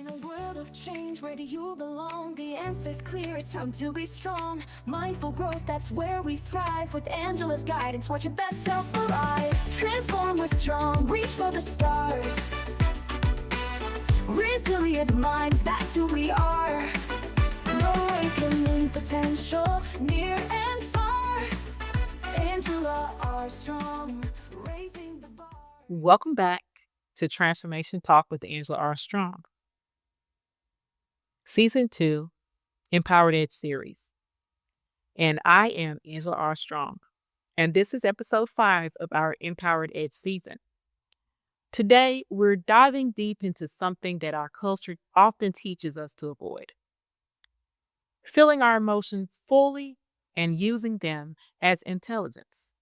In a world of change, where do you belong? The answer's clear, it's time to be strong. Mindful growth, that's where we thrive. With Angela's guidance, watch your best self arrive. Transform with strong, reach for the stars. Resilient minds, that's who we are. Awakening potential, near and far. Angela Armstrong, raising the bar. Welcome back to Transformation Talk with Angela Armstrong, Season 2, Empowered Edge Series. And I am Angela Armstrong, and this is Episode 5 of our Empowered Edge season. Today, we're diving deep into something that our culture often teaches us to avoid: feeling our emotions fully and using them as intelligence.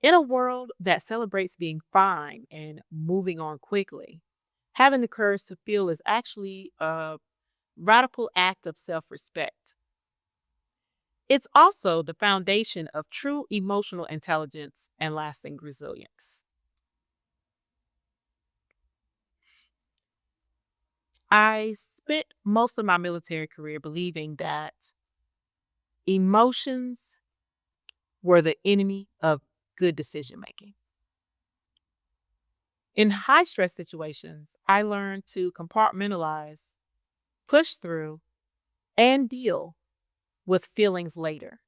In a world that celebrates being fine and moving on quickly, having the courage to feel is actually a radical act of self respect. It's also the foundation of true emotional intelligence and lasting resilience. I spent most of my military career believing that emotions were the enemy of good decision making. In high stress situations, I learned to compartmentalize, push through, and deal with feelings later,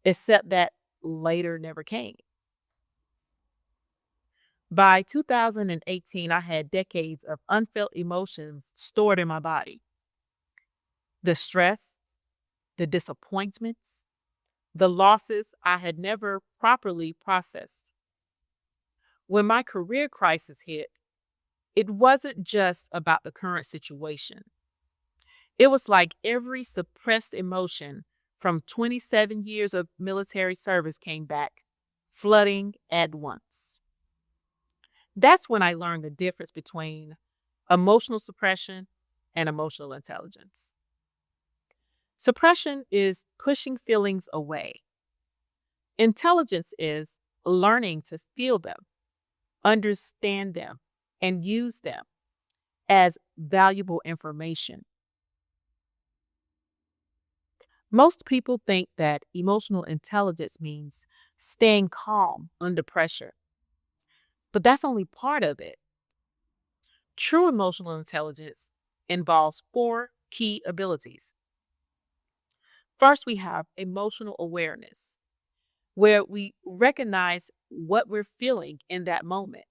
except that later never came. By 2018, I had decades of unfelt emotions stored in my body: the stress, the disappointments, the losses I had never properly processed. When my career crisis hit, it wasn't just about the current situation. It was like every suppressed emotion from 27 years of military service came back, flooding at once. That's when I learned the difference between emotional suppression and emotional intelligence. Suppression is pushing feelings away. Intelligence is learning to feel them, understand them, and use them as valuable information. Most people think that emotional intelligence means staying calm under pressure, but that's only part of it. True emotional intelligence involves four key abilities. First, we have emotional awareness, where we recognize what we're feeling in that moment,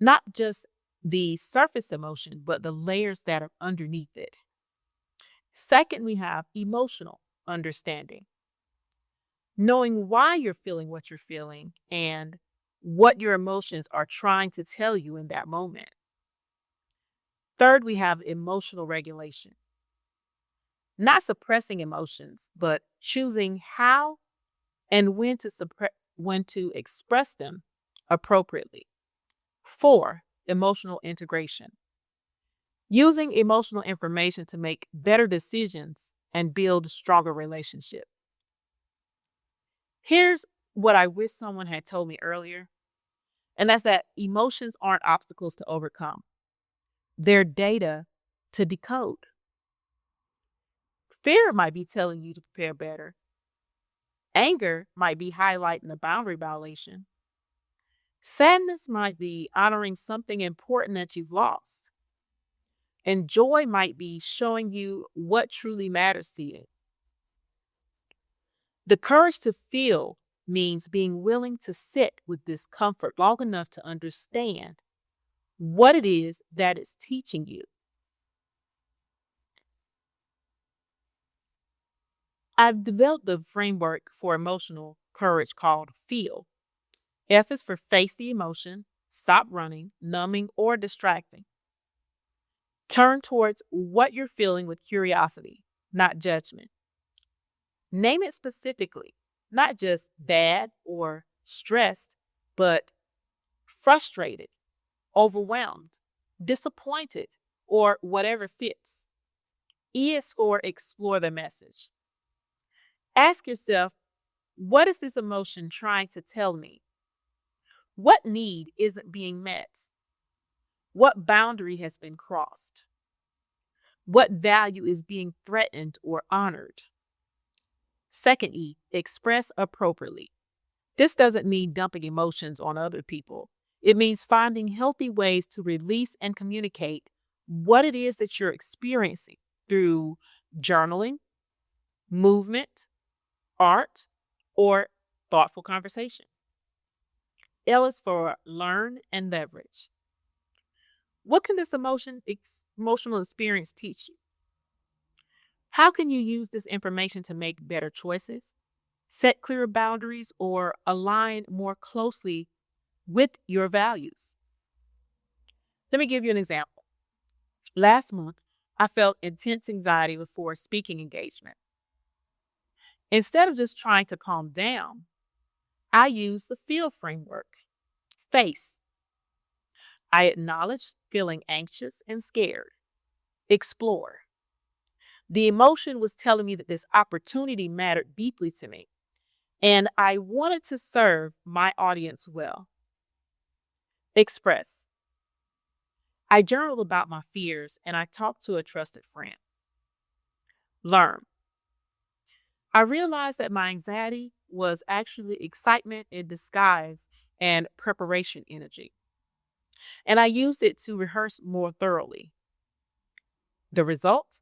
not just the surface emotion, but the layers that are underneath it. Second, we have emotional understanding, knowing why you're feeling what you're feeling and what your emotions are trying to tell you in that moment. Third, we have emotional regulation, not suppressing emotions, but choosing how and when to express them appropriately. Four, emotional integration, using emotional information to make better decisions and build stronger relationships. Here's what I wish someone had told me earlier, and that's that emotions aren't obstacles to overcome. They're data to decode. Fear might be telling you to prepare better. Anger might be highlighting a boundary violation. Sadness might be honoring something important that you've lost. And joy might be showing you what truly matters to you. The courage to feel means being willing to sit with discomfort long enough to understand what it is that it's teaching you. I've developed a framework for emotional courage called FEEL. F is for face the emotion, stop running, numbing, or distracting. Turn towards what you're feeling with curiosity, not judgment. Name it specifically, not just bad or stressed, but frustrated, overwhelmed, disappointed, or whatever fits. E is for explore the message. Ask yourself, what is this emotion trying to tell me? What need isn't being met? What boundary has been crossed? What value is being threatened or honored? Second E, express appropriately. This doesn't mean dumping emotions on other people. It means finding healthy ways to release and communicate what it is that you're experiencing through journaling, movement, art, or thoughtful conversation. L is for learn and leverage. What can this emotional experience teach you? How can you use this information to make better choices, set clearer boundaries, or align more closely with your values? Let me give you an example. Last month, I felt intense anxiety before a speaking engagement. Instead of just trying to calm down, I used the feel framework. Face. I acknowledged feeling anxious and scared. Explore. The emotion was telling me that this opportunity mattered deeply to me, and I wanted to serve my audience well. Express. I journaled about my fears and I talked to a trusted friend. Learn. I realized that my anxiety was actually excitement in disguise and preparation energy, and I used it to rehearse more thoroughly. The result?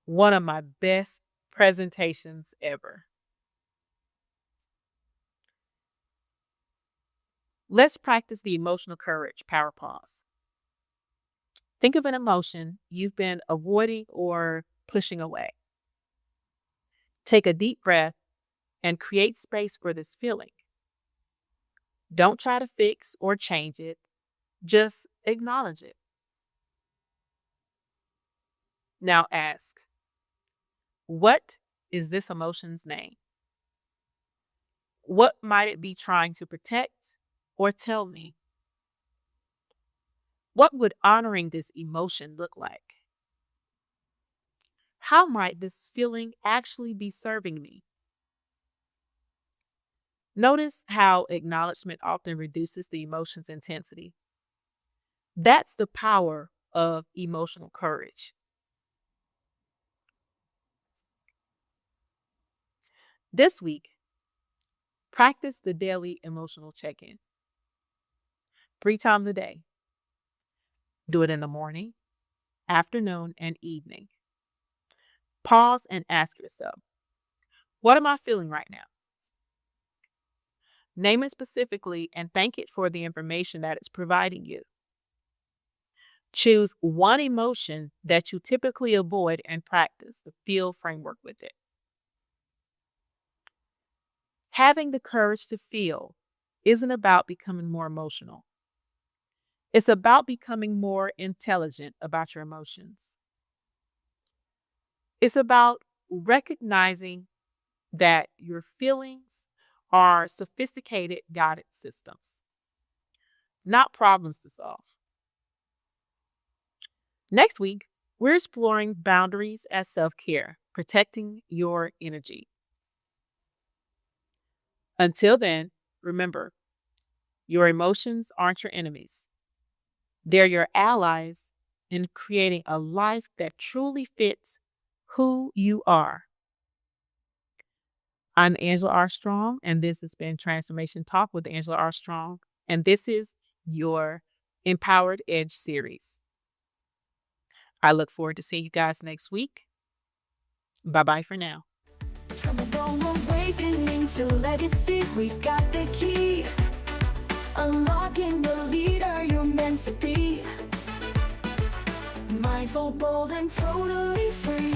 One of my best presentations ever. Let's practice the emotional courage power pause. Think of an emotion you've been avoiding or pushing away. Take a deep breath and create space for this feeling. Don't try to fix or change it, just acknowledge it. Now ask, what is this emotion's name? What might it be trying to protect or tell me? What would honoring this emotion look like? How might this feeling actually be serving me? Notice how acknowledgement often reduces the emotion's intensity. That's the power of emotional courage. This week, practice the daily emotional check in 3 times a day. Do it in the morning, afternoon, and evening. Pause and ask yourself, what am I feeling right now? Name it specifically and thank it for the information that it's providing you. Choose one emotion that you typically avoid and practice the feel framework with it. Having the courage to feel isn't about becoming more emotional. It's about becoming more intelligent about your emotions. It's about recognizing that your feelings are sophisticated guidance systems, not problems to solve. Next week, we're exploring boundaries as self-care, protecting your energy. Until then, remember, your emotions aren't your enemies. They're your allies in creating a life that truly fits who you are. I'm Angela Armstrong, and this has been Transformation Talk with Angela Armstrong, and this is your Empowered Edge series. I look forward to seeing you guys next week. Bye-bye for now. From the dawn awakening to legacy, we've got the key. Unlocking the leader you're meant to be. Mindful, bold, and totally free.